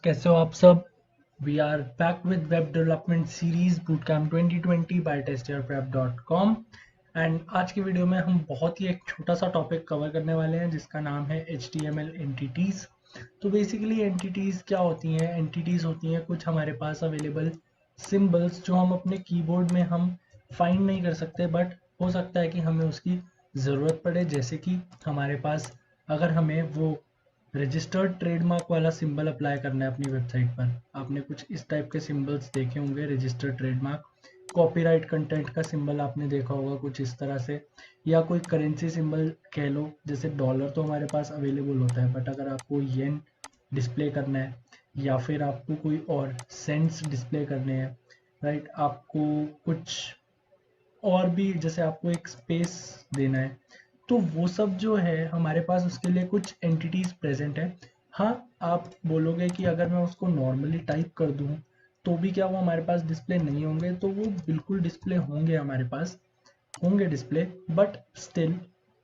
कैसे हो आप सब। We are back with web development series bootcamp 2020 by testyourprep.com। And आज की वीडियो में हम बहुत ही एक छोटा सा टॉपिक कवर करने वाले हैं जिसका नाम है HTML एंटिटीज। तो बेसिकली एंटिटीज क्या होती हैं? एंटिटीज होती हैं कुछ हमारे पास अवेलेबल सिंबल्स जो हम अपने कीबोर्ड में हम फाइंड नहीं कर सकते, बट हो सकता है कि हमें उसकी ज़रूरत पड़े। जैसे कि हमारे पास अगर हमें वो रजिस्टर्ड ट्रेडमार्क वाला सिंबल अप्लाई करना है अपनी वेबसाइट पर, आपने कुछ इस टाइप के सिंबल्स देखे होंगे। रजिस्टर्ड ट्रेडमार्क, कॉपीराइट कंटेंट का सिंबल आपने देखा होगा कुछ इस तरह से, या कोई करेंसी सिंबल कह लो। जैसे डॉलर तो हमारे पास अवेलेबल होता है, बट अगर आपको येन डिस्प्ले करना है या फिर आपको कोई और सेंट्स डिस्प्ले करने हैं, राइट, आपको कुछ और भी, जैसे आपको एक स्पेस देना है, तो वो सब जो है हमारे पास उसके लिए कुछ एंटिटीज प्रेजेंट है। हाँ, आप बोलोगे कि अगर मैं उसको नॉर्मली टाइप कर दूं तो भी क्या वो हमारे पास डिस्प्ले नहीं होंगे? तो वो बिल्कुल डिस्प्ले होंगे, हमारे पास होंगे डिस्प्ले, बट स्टिल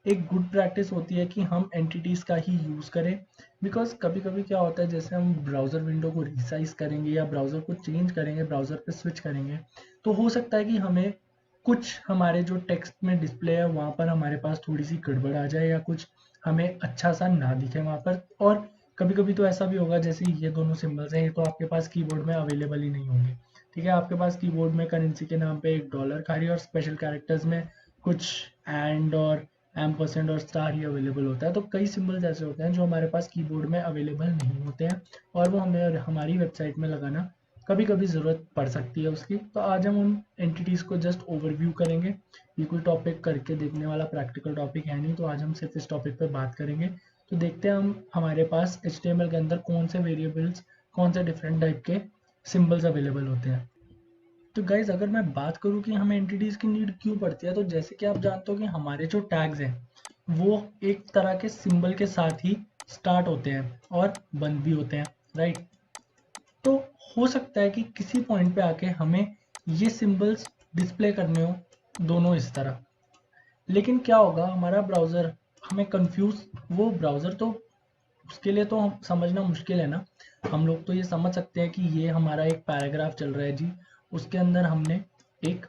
एक गुड प्रैक्टिस होती है कि हम एंटिटीज का ही यूज करें। बिकॉज कभी कभी क्या होता है, जैसे हम ब्राउजर विंडो को रिसाइज करेंगे या ब्राउजर को चेंज करेंगे, ब्राउजर पे स्विच करेंगे, तो हो सकता है कि हमें कुछ हमारे जो टेक्स्ट में डिस्प्ले है वहाँ पर हमारे पास थोड़ी सी गड़बड़ आ जाए या कुछ हमें अच्छा सा ना दिखे वहाँ पर। और कभी कभी तो ऐसा भी होगा, जैसे ये दोनों सिंबल्स हैं, ये तो आपके पास कीबोर्ड में अवेलेबल ही नहीं होंगे। ठीक है, आपके पास कीबोर्ड में करेंसी के नाम पे एक डॉलर खाली और स्पेशल कैरेक्टर्स में कुछ एंड और एम% और स्टार ही अवेलेबल होता है। तो कई सिंबल्स ऐसे होते हैं जो हमारे पास कीबोर्ड में अवेलेबल नहीं होते हैं और वो हमें हमारी वेबसाइट में लगाना कभी कभी ज़रूरत पड़ सकती है उसकी। तो आज हम उन एंटिटीज़ को जस्ट ओवरव्यू करेंगे। ये कोई टॉपिक करके देखने वाला प्रैक्टिकल टॉपिक है नहीं, तो आज हम सिर्फ इस टॉपिक पर बात करेंगे। तो देखते हैं हम हमारे पास HTML के अंदर कौन से वेरिएबल्स, कौन से डिफरेंट टाइप के सिंबल्स अवेलेबल होते हैं। तो गाइज, अगर मैं बात करूँ कि हमें एंटिटीज़ की नीड क्यों पड़ती है, तो जैसे कि आप जानते हो कि हमारे जो टैग्स हैं वो एक तरह के सिंबल के साथ ही स्टार्ट होते हैं और बंद भी होते हैं, राइट। तो हो सकता है कि किसी पॉइंट पे आके हमें ये सिंबल्स डिस्प्ले करने हो, दोनों इस तरह। लेकिन क्या होगा, हमारा ब्राउज़र हमें कंफ्यूज, वो ब्राउज़र तो उसके लिए तो हम समझना मुश्किल है ना। हम लोग तो ये समझ सकते हैं कि ये हमारा एक पैराग्राफ चल रहा है जी, उसके अंदर हमने एक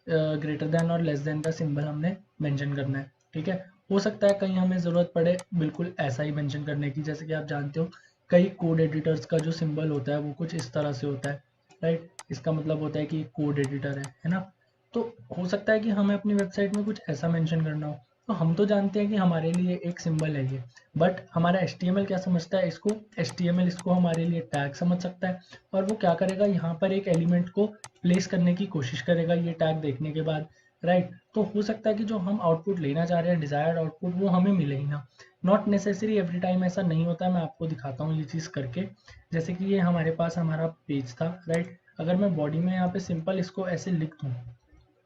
ग्रेटर देन और लेस देन का सिंबल हमने मेंशन करना है। ठीक है, हो सकता है कहीं हमें ज़रूरत पड़े बिल्कुल ऐसा ही मेंशन करने की। जैसे कि आप जानते हो कई कोड एडिटर्स का जो सिंबल होता है वो कुछ इस तरह से होता है, राइट। इसका मतलब होता है कि कोड एडिटर है ना। तो हो सकता है कि हमें अपनी वेबसाइट में कुछ ऐसा मेंशन करना हो। तो हम तो जानते हैं कि हमारे लिए एक सिंबल है ये, बट हमारा HTML क्या समझता है इसको? HTML इसको हमारे लिए टैग समझ सकता है और वो क्या करेगा, यहाँ पर एक एलिमेंट को प्लेस करने की कोशिश करेगा ये टैग देखने के बाद, राइट। तो हो सकता है कि जो हम आउटपुट लेना चाह रहे हैं, डिजायर्ड आउटपुट, वो हमें मिले ही ना। नॉट नेसेसरी एवरी टाइम ऐसा नहीं होता है, मैं आपको दिखाता हूँ ये चीज़ करके। जैसे कि ये हमारे पास हमारा पेज था, राइट। अगर मैं बॉडी में यहाँ पे सिंपल इसको ऐसे लिख दूँ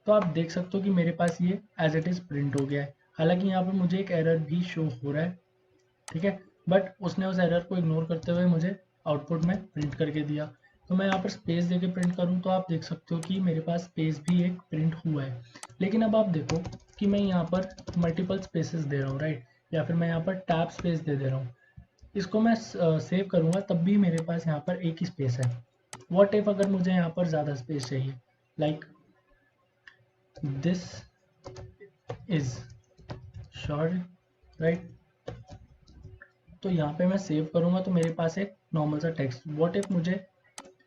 तो आप देख सकते हो कि मेरे पास ये एज इट इज़ प्रिंट हो गया है। हालांकि यहाँ पर मुझे एक एरर भी शो हो रहा है, ठीक है, बट उसने उस एरर को इग्नोर करते हुए मुझे आउटपुट में प्रिंट करके दिया। तो मैं यहाँ पर स्पेस देके प्रिंट करूँ तो आप देख सकते हो कि मेरे पास स्पेस भी एक प्रिंट हुआ है। लेकिन अब आप देखो कि मैं यहाँ पर मल्टीपल स्पेसेस दे रहा हूँ, राइट, या फिर मैं यहाँ पर टैब स्पेस दे रहा हूँ। इसको मैं सेव करूँगा तब भी मेरे पास यहाँ पर एक ही स्पेस है। वॉट इफ अगर मुझे यहाँ पर ज़्यादा स्पेस चाहिए, like this is short, right. तो यहाँ पे मैं सेव करूँगा तो मेरे पास एक नॉर्मल सा टेक्स्ट। व्हाट इफ मुझे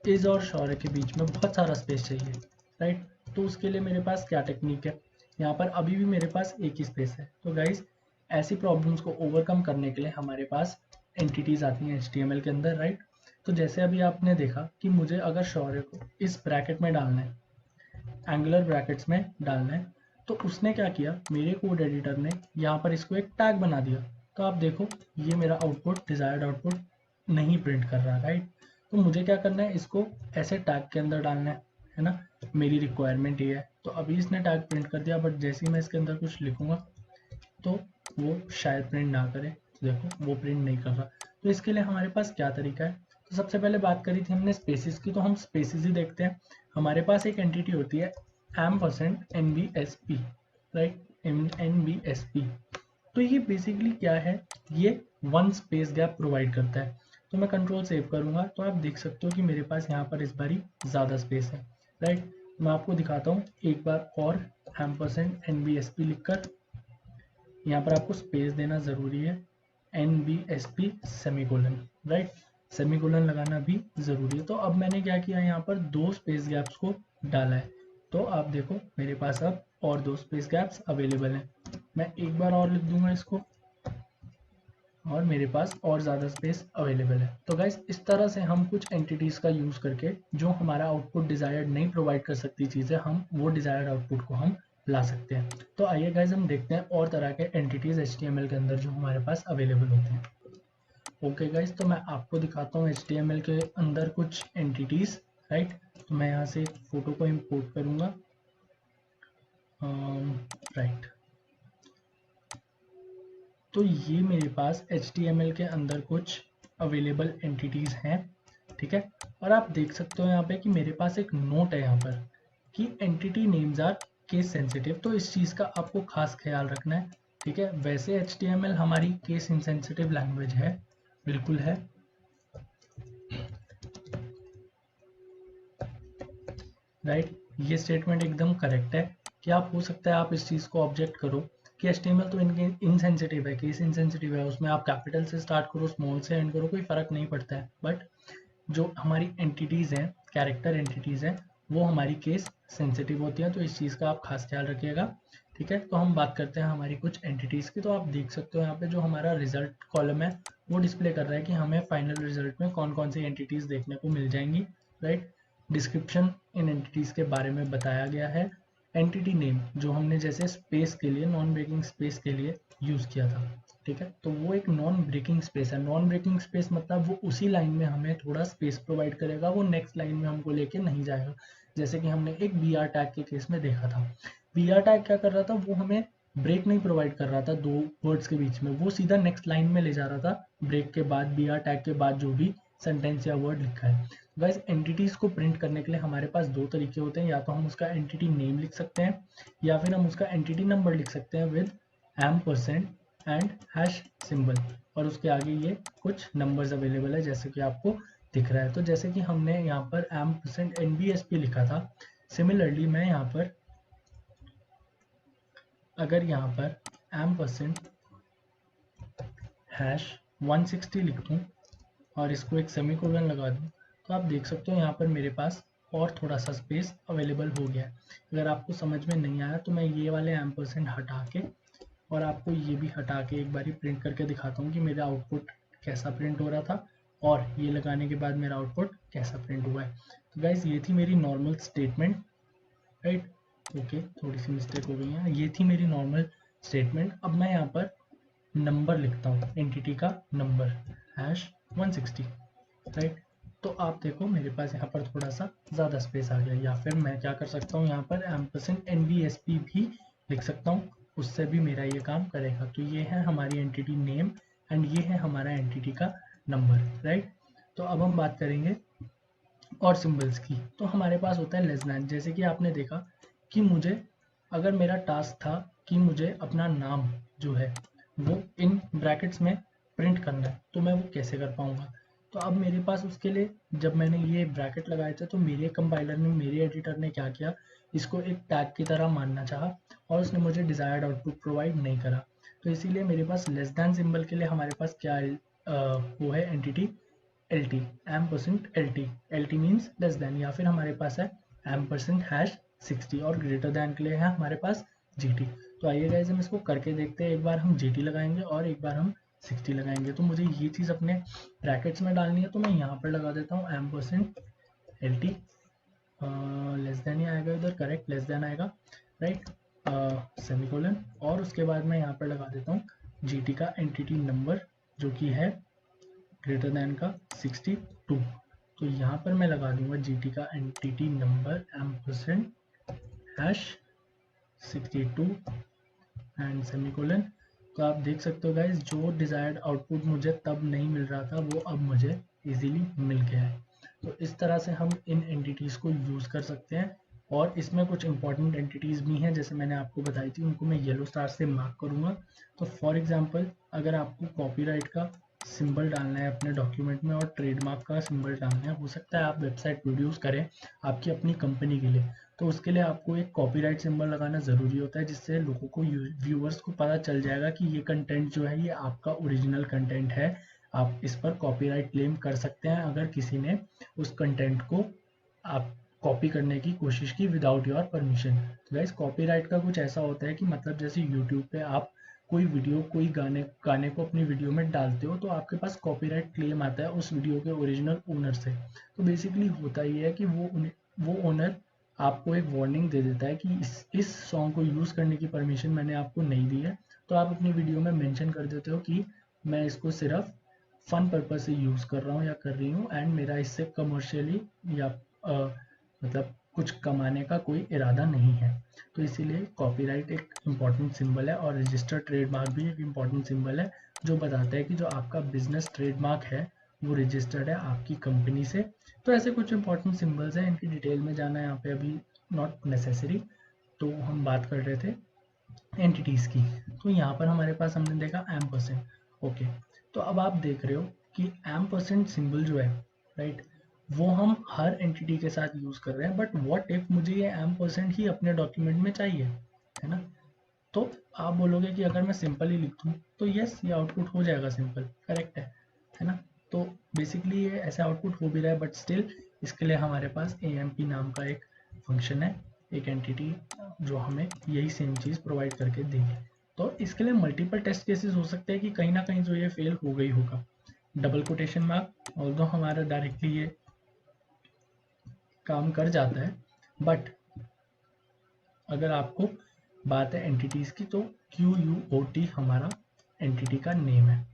इज और शौर्य के बीच में बहुत सारा स्पेस चाहिए, राइट। तो उसके लिए मेरे पास क्या टेक्निक है, यहाँ पर अभी भी मेरे पास एक ही स्पेस है। तो गाइज, ऐसी प्रॉब्लम्स को ओवरकम करने के लिए हमारे पास एंटिटीज आती हैं HTML के अंदर, राइट। तो जैसे अभी आपने देखा कि मुझे अगर शौर्य को इस ब्रैकेट में डालना है, एंगुलर ब्रैकेट्स में डालना है, तो उसने क्या किया, मेरे कोड एडिटर ने यहाँ पर इसको एक टैग बना दिया। तो आप देखो ये मेरा आउटपुट, डिजायर्ड आउटपुट नहीं प्रिंट कर रहा, राइट। तो मुझे क्या करना है, इसको ऐसे टैग के अंदर डालना है ना। मेरी रिक्वायरमेंट ये है। तो अभी इसने टैग प्रिंट कर दिया, बट जैसे ही मैं इसके अंदर कुछ लिखूंगा तो वो शायद प्रिंट ना करे। तो देखो वो प्रिंट नहीं कर रहा। तो इसके लिए हमारे पास क्या तरीका है? तो सबसे पहले बात करी थी हमने स्पेसिस की, तो हम स्पेसिस ही देखते हैं। हमारे पास एक एंटिटी होती है $NBSP, राइट, NBSP। तो ये बेसिकली क्या है, ये वन स्पेस गैप प्रोवाइड करता है। तो मैं कंट्रोल सेव करूंगा तो आप देख सकते हो कि मेरे पास यहाँ पर इस बारी ज़्यादा स्पेस है, राइट। मैं आपको दिखाता हूँ एक बार और, %NBSP लिखकर यहाँ पर आपको स्पेस देना ज़रूरी है, NBSP सेमीकोलन, राइट, सेमीकोलन लगाना भी ज़रूरी है। तो अब मैंने क्या किया, यहाँ पर 2 स्पेस गैप्स को डाला है, तो आप देखो मेरे पास अब और 2 स्पेस गैप्स अवेलेबल हैं। मैं एक बार और लिख दूंगा इसको और मेरे पास और ज़्यादा स्पेस अवेलेबल है। तो गाइस इस तरह से हम कुछ एंटिटीज़ का यूज़ करके जो हमारा आउटपुट डिज़ायर्ड नहीं प्रोवाइड कर सकती चीज़ें, हम वो डिज़ायर्ड आउटपुट को हम ला सकते हैं। तो आइए गाइस हम देखते हैं और तरह के एंटिटीज़ HTML के अंदर जो हमारे पास अवेलेबल होते हैं। ओके गाइस, तो मैं आपको दिखाता हूँ HTML के अंदर कुछ एंटिटीज़, राइट। तो मैं यहाँ से एक फ़ोटो को इम्पोर्ट करूँगा, राइट। तो ये मेरे पास HTML के अंदर कुछ अवेलेबल एंटिटीज़ हैं, ठीक है। और आप देख सकते हो यहाँ पे कि मेरे पास एक नोट है यहाँ पर कि entity names are case sensitive, तो इस चीज़ का आपको खास ख्याल रखना है, ठीक है। वैसे HTML हमारी केस इनसेंसिटिव लैंग्वेज है, बिल्कुल है, राइट। ये स्टेटमेंट एकदम करेक्ट है कि आप हो सकता है आप इस चीज़ को ऑब्जेक्ट करो कि HTML तो इनके इनसेंसिटिव है, केस इनसेंसिटिव है, उसमें आप कैपिटल से स्टार्ट करो, स्मॉल से एंड करो, कोई फ़र्क नहीं पड़ता है। बट जो हमारी एंटिटीज़ हैं, कैरेक्टर एंटिटीज़ हैं, वो हमारी केस सेंसिटिव होती हैं, तो इस चीज़ का आप खास ख्याल रखिएगा, ठीक है। तो हम बात करते हैं हमारी कुछ एंटिटीज़ की। तो आप देख सकते हो यहाँ पे जो हमारा रिजल्ट कॉलम है वो डिस्प्ले कर रहा है कि हमें फाइनल रिजल्ट में कौन कौन सी एंटिटीज़ देखने को मिल जाएंगी, राइट। डिस्क्रिप्शन इन एंटिटीज़ के बारे में बताया गया है। एंटिटी नेम जो हमने जैसे स्पेस के लिए, नॉन ब्रेकिंग स्पेस के लिए यूज़ किया था, ठीक है, तो वो एक नॉन ब्रेकिंग स्पेस है। नॉन ब्रेकिंग स्पेस मतलब वो उसी लाइन में हमें थोड़ा स्पेस प्रोवाइड करेगा, वो नेक्स्ट लाइन में हमको लेके नहीं जाएगा, जैसे कि हमने एक BR टैग के केस में देखा था। BR टैग क्या कर रहा था, वो हमें ब्रेक नहीं प्रोवाइड कर रहा था 2 वर्ड्स के बीच में, वो सीधा नेक्स्ट लाइन में ले जा रहा था ब्रेक के बाद, BR टैग के बाद जो भी सेंटेंस या वर्ड लिखा है। गाइस एंटिटीज़ को प्रिंट करने के लिए हमारे पास 2 तरीके होते हैं, या तो हम उसका एंटिटी नेम लिख सकते हैं या फिर हम उसका एंटिटी नंबर लिख सकते हैं विद %, एंड हैश सिंबल, और उसके आगे ये कुछ नंबर्स अवेलेबल है जैसे कि आपको दिख रहा है। तो जैसे कि हमने यहाँ पर %NBSP लिखा था, सिमिलरली मैं यहाँ पर अगर यहाँ पर %#160 लिख दूँ और इसको एक सेमीकोलन लगा दूँ, तो आप देख सकते हो यहाँ पर मेरे पास और थोड़ा सा स्पेस अवेलेबल हो गया है। अगर आपको समझ में नहीं आया तो मैं ये वाले % हटा के और आपको ये भी हटा के एक बारी प्रिंट करके दिखाता हूँ कि मेरा आउटपुट कैसा प्रिंट हो रहा था और ये लगाने के बाद मेरा आउटपुट कैसा प्रिंट हुआ है। तो गाइज ये थी मेरी नॉर्मल स्टेटमेंट, राइट। ओके, थोड़ी सी मिस्टेक हो गई है, ये थी मेरी नॉर्मल स्टेटमेंट। अब मैं यहाँ पर नंबर लिखता हूँ, एंटिटी का नंबर #160, राइट। तो आप देखो मेरे पास यहाँ पर थोड़ा सा ज़्यादा स्पेस आ गया, या फिर मैं क्या कर सकता हूँ यहाँ पर %NBSP भी लिख सकता हूँ, उससे भी मेरा ये काम करेगा। तो ये है हमारी एंटिटी नेम एंड ये है हमारा एंटिटी का नंबर, राइट। तो अब हम बात करेंगे और सिंबल्स की। तो हमारे पास होता है लेस दैन, जैसे कि आपने देखा कि मुझे अगर मेरा टास्क था कि मुझे अपना नाम जो है वो इन ब्रैकेट्स में प्रिंट करना है, तो मैं वो कैसे कर पाऊंगा। तो अब मेरे पास उसके लिए जब मैंने ये ब्रैकेट लगाए थे तो मेरे कंपाइलर ने, मेरे एडिटर ने क्या किया, इसको एक टैग की तरह मानना चाहा और उसने मुझे डिजायर्ड आउटपुट प्रोवाइड नहीं करा। तो इसीलिए मेरे पास लेस दैन सिंबल के लिए हमारे पास क्या है, वो है entity LT, %LT, LT means less than, या फिर हमारे पास है %#60 और ग्रेटर देन के लिए है हमारे पास GT। तो आइए गाइस हम इसको करके देखते हैं, एक बार हम GT लगाएंगे और एक बार हम 60 लगाएंगे। तो मुझे ये चीज़ अपने ब्रैकेट्स में डालनी है, तो मैं यहाँ पर लगा देता हूँ %LT, लेस देन ही आएगा इधर, करेक्ट, लेस देन आएगा, राइट, सेमीकोलन, और उसके बाद मैं यहाँ पर लगा देता हूँ GT का एंटिटी नंबर जो कि है ग्रेटर दैन का 62। तो यहाँ पर मैं लगा दूंगा GT का एंटिटी नंबर %#62 एंड सेमीकोलन। तो आप देख सकते हो गाइज जो डिजायर्ड आउटपुट मुझे तब नहीं मिल रहा था वो अब मुझे इजीली मिल गया है। तो इस तरह से हम इन एंटिटीज़ को यूज़ कर सकते हैं, और इसमें कुछ इंपॉर्टेंट एंटिटीज़ भी हैं जैसे मैंने आपको बताई थी, उनको मैं येलो स्टार से मार्क करूँगा। तो फॉर एग्जांपल अगर आपको कॉपीराइट का सिंबल डालना है अपने डॉक्यूमेंट में और ट्रेडमार्क का सिंबल डालना है। हो सकता है आप वेबसाइट प्रोड्यूस करें आपकी अपनी कंपनी के लिए, तो उसके लिए आपको एक कॉपीराइट सिंबल लगाना ज़रूरी होता है, जिससे लोगों को, व्यूअर्स को पता चल जाएगा कि ये कंटेंट जो है ये आपका ओरिजिनल कंटेंट है। आप इस पर कॉपीराइट क्लेम कर सकते हैं अगर किसी ने उस कंटेंट को आप कॉपी करने की कोशिश की विदाउट योर परमिशन। तो गाइस कॉपीराइट का कुछ ऐसा होता है कि मतलब जैसे यूट्यूब पे आप कोई वीडियो, कोई गाने को अपनी वीडियो में डालते हो तो आपके पास कॉपीराइट क्लेम आता है उस वीडियो के ओरिजिनल ओनर से। तो बेसिकली होता ये है कि वो ओनर आपको एक वार्निंग दे देता है कि इस सॉन्ग को यूज़ करने की परमिशन मैंने आपको नहीं दी है। तो आप अपनी वीडियो में मेंशन कर देते हो कि मैं इसको सिर्फ फन पर्पज से यूज़ कर रहा हूँ या कर रही हूँ, एंड मेरा इससे कमर्शियली या मतलब कुछ कमाने का कोई इरादा नहीं है। तो इसीलिए कॉपीराइट एक इम्पॉर्टेंट सिंबल है, और रजिस्टर्ड ट्रेडमार्क भी एक इम्पॉर्टेंट सिंबल है जो बताता है कि जो आपका बिजनेस ट्रेडमार्क है वो रजिस्टर्ड है आपकी कंपनी से। तो ऐसे कुछ इंपॉर्टेंट सिंबल्स हैं, इनकी डिटेल में जाना यहाँ पे अभी नॉट नेसेसरी। तो हम बात कर रहे थे एंटिटीज़ की। तो यहाँ पर हमारे पास हमने देखा एम%। ओके, तो अब आप देख रहे हो कि एम% सिंबल जो है, राइट, वो हम हर एंटिटी के साथ यूज़ कर रहे हैं, बट व्हाट इफ मुझे ये एम% ही अपने डॉक्यूमेंट में चाहिए, है ना। तो आप बोलोगे कि अगर मैं सिंपल ही लिख दूँ तो यस, ये आउटपुट हो जाएगा सिंपल, करेक्ट है ना। तो बेसिकली ये ऐसा आउटपुट हो भी रहा है, बट स्टिल इसके लिए हमारे पास AMP नाम का एक फंक्शन है, एक एंटिटी जो हमें यही सेम चीज़ प्रोवाइड करके देगी। तो इसके लिए मल्टीपल टेस्ट केसेस हो सकते हैं कि कहीं ना कहीं जो ये फेल हो गई होगा। डबल कोटेशन मार्क ऑल्दो हमारा डायरेक्टली ये काम कर जाता है, बट अगर आपको बात है एंटिटीज़ की तो QUOT हमारा एंटिटी का नेम है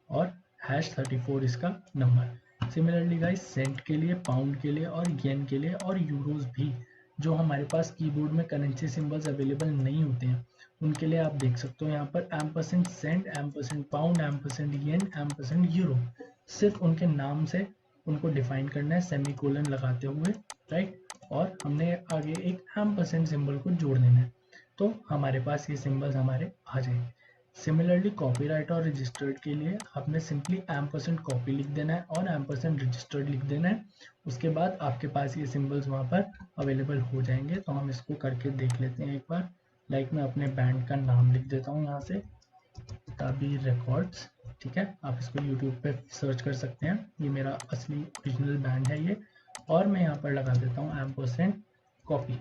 और #34 इसका नंबर। सिमिलरली गाइस सेंट के लिए, पाउंड के लिए और येन के लिए और यूरोज भी, जो हमारे पास कीबोर्ड में करेंसी सिंबल्स अवेलेबल नहीं होते हैं, उनके लिए आप देख सकते हो यहाँ पर एम% सेंट, एम% पाउंड, एम% येन, एम% यूरो। सिर्फ उनके नाम से उनको डिफाइन करना है सेमीकोलन लगाते हुए, राइट, और हमने आगे एक एम% सिंबल को जोड़ देना है, तो हमारे पास ये सिंबल्स हमारे आ जाएंगे। सिमिलरली कॉपीराइट और रजिस्टर्ड के लिए आपने सिंपली एम% कॉपी लिख देना है और एम% रजिस्टर्ड लिख देना है। उसके बाद आपके पास ये सिंबल्स वहाँ पर अवेलेबल हो जाएंगे। तो हम इसको करके देख लेते हैं एक बार। लाइक मैं अपने बैंड का नाम लिख देता हूँ यहाँ से, ताबीर रिकॉर्ड्स, ठीक है। आप इसको यूट्यूब पे सर्च कर सकते हैं, ये मेरा असली ओरिजिनल बैंड है ये। और मैं यहाँ पर लगा देता हूँ एम% copy,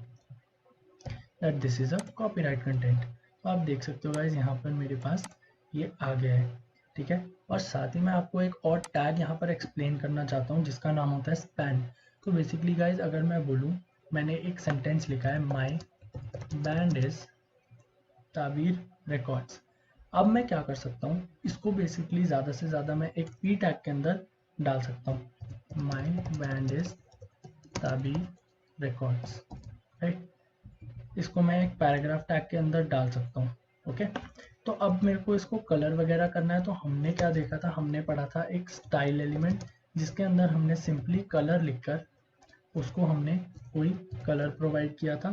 that this is a copyright content. तो आप देख सकते हो गाइज यहाँ पर मेरे पास ये आ गया है, ठीक है। और साथ ही मैं आपको एक और टैग यहाँ पर एक्सप्लेन करना चाहता हूँ जिसका नाम होता है स्पैन। तो बेसिकली गाइज अगर मैं बोलूँ, मैंने एक सेंटेंस लिखा है, माई बैंड इज ताबीर रिकॉर्ड्स। अब मैं क्या कर सकता हूँ, इसको बेसिकली ज़्यादा से ज़्यादा मैं एक P टैग के अंदर डाल सकता हूँ, my band is Tabeer records, right. इसको मैं एक पैराग्राफ टैग के अंदर डाल सकता हूँ, ओके। तो अब मेरे को इसको कलर वगैरह करना है। तो हमने क्या देखा था, हमने पढ़ा था एक स्टाइल एलिमेंट जिसके अंदर हमने सिंपली कलर लिखकर उसको हमने कोई कलर प्रोवाइड किया था,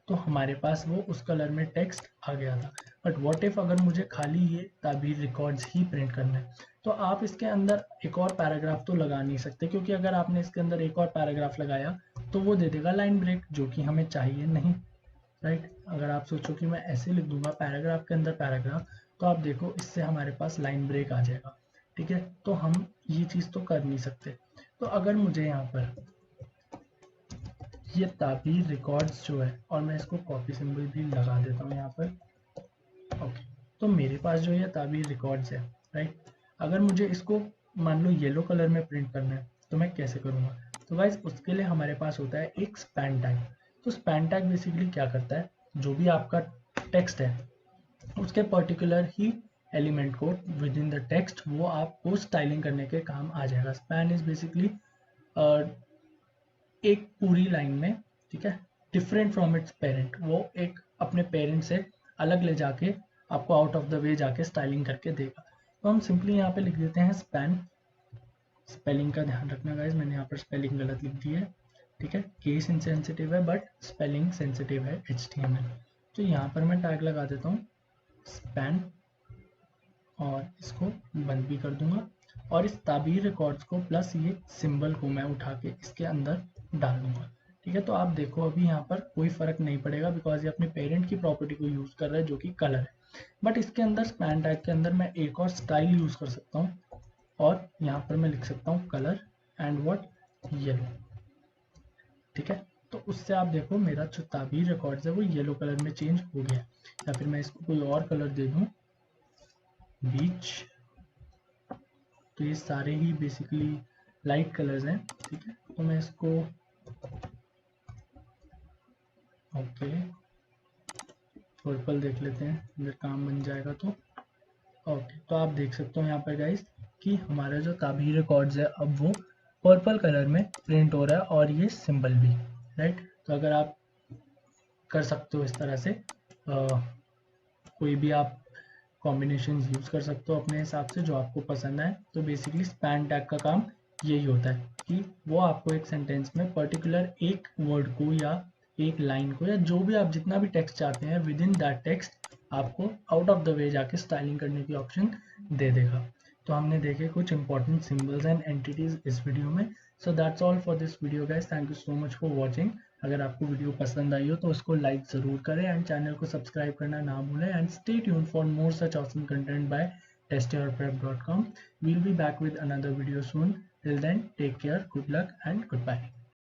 तो हमारे पास वो उस कलर में टेक्स्ट आ गया था। बट व्हाट इफ अगर मुझे खाली ये ताबीर रिकॉर्ड्स ही प्रिंट करना है, तो आप इसके अंदर एक और पैराग्राफ तो लगा नहीं सकते, क्योंकि अगर आपने इसके अंदर एक और पैराग्राफ लगाया तो वो दे देगा लाइन ब्रेक, जो कि हमें चाहिए नहीं, राइट। अगर आप सोचो कि मैं ऐसे लिख दूंगा पैराग्राफ के अंदर पैराग्राफ, तो आप देखो इससे हमारे पास लाइन ब्रेक आ जाएगा, ठीक है। तो हम ये चीज़ तो कर नहीं सकते। तो अगर मुझे यहाँ पर ये ताबीर रिकॉर्ड्स जो है, और मैं इसको कॉपी सिंबल भी लगा देता हूँ यहाँ पर, ओके, तो मेरे पास जो ये ताबीर रिकॉर्ड्स है, राइट। अगर मुझे इसको मान लो येलो कलर में प्रिंट करना है तो मैं कैसे करूँगा। तो गाइज उसके लिए हमारे पास होता है एक स्पैन टैग। तो स्पैन टैग बेसिकली क्या करता है, जो भी आपका टेक्स्ट है उसके पर्टिकुलर ही एलिमेंट को विद इन द टेक्स्ट वो आपको स्टाइलिंग करने के काम आ जाएगा। स्पैन इज बेसिकली एक पूरी लाइन में, ठीक है, डिफरेंट फ्रॉम इट्स पेरेंट, वो एक अपने पेरेंट से अलग ले जाके आपको आउट ऑफ द वे जाके स्टाइलिंग करके देगा। तो हम सिंपली यहाँ पे लिख देते हैं स्पैन। स्पेलिंग का ध्यान रखना गाइज, मैंने यहाँ पर स्पेलिंग गलत लिख दी है, ठीक है। केस इनसेंसिटिव है बट स्पेलिंग सेंसिटिव है HTML। तो यहाँ पर मैं टैग लगा देता हूँ स्पैन और इसको बंद भी कर दूंगा। और इस ताबीर रिकॉर्ड्स को प्लस ये सिंबल को मैं उठा के इसके अंदर डाल दूंगा। ठीक है, तो आप देखो अभी यहाँ पर कोई फर्क नहीं पड़ेगा बिकॉज ये अपने पेरेंट की प्रॉपर्टी को यूज कर रहा है जो कि कलर है। बट इसके अंदर स्पैन टैग के अंदर मैं एक और स्टाइल यूज कर सकता हूँ और यहाँ पर मैं लिख सकता हूँ कलर एंड व्हाट येलो। ठीक है, तो उससे आप देखो मेरा जो ताबीर रिकॉर्ड्स है वो येलो कलर में चेंज हो गया। या फिर मैं इसको कोई और कलर दे दूँ, बीच, तो ये सारे ही बेसिकली लाइट कलर्स हैं। ठीक है, तो मैं इसको ओके पर्पल देख लेते हैं, अगर काम बन जाएगा तो। ओके, तो आप देख सकते हो यहाँ पर गाइस कि हमारा जो ताबीर रिकॉर्ड्स है अब वो पर्पल कलर में प्रिंट हो रहा है और ये सिंबल भी, राइट। तो अगर आप कर सकते हो इस तरह से कोई भी आप कॉम्बिनेशन यूज कर सकते हो अपने हिसाब से जो आपको पसंद आए। तो बेसिकली स्पैन टैग का काम यही होता है कि वो आपको एक सेंटेंस में पर्टिकुलर एक वर्ड को या एक लाइन को या जो भी आप जितना भी टेक्स्ट चाहते हैं विद इन दैट टेक्स्ट आपको आउट ऑफ द वे जाके स्टाइलिंग करने की ऑप्शन दे देगा। तो हमने देखे कुछ इंपॉर्टेंट सिंबल्स एंड एंटिटीज इस वीडियो में। So that's all for this video guys, thank you so much for watching. अगर आपको वीडियो पसंद आई हो तो उसको लाइक ज़रूर करें एंड चैनल को सब्सक्राइब करना ना भूलें and stay tuned for more such awesome content bye testyourprep.com. We'll be back with another video soon. Till then, take care, good luck and goodbye.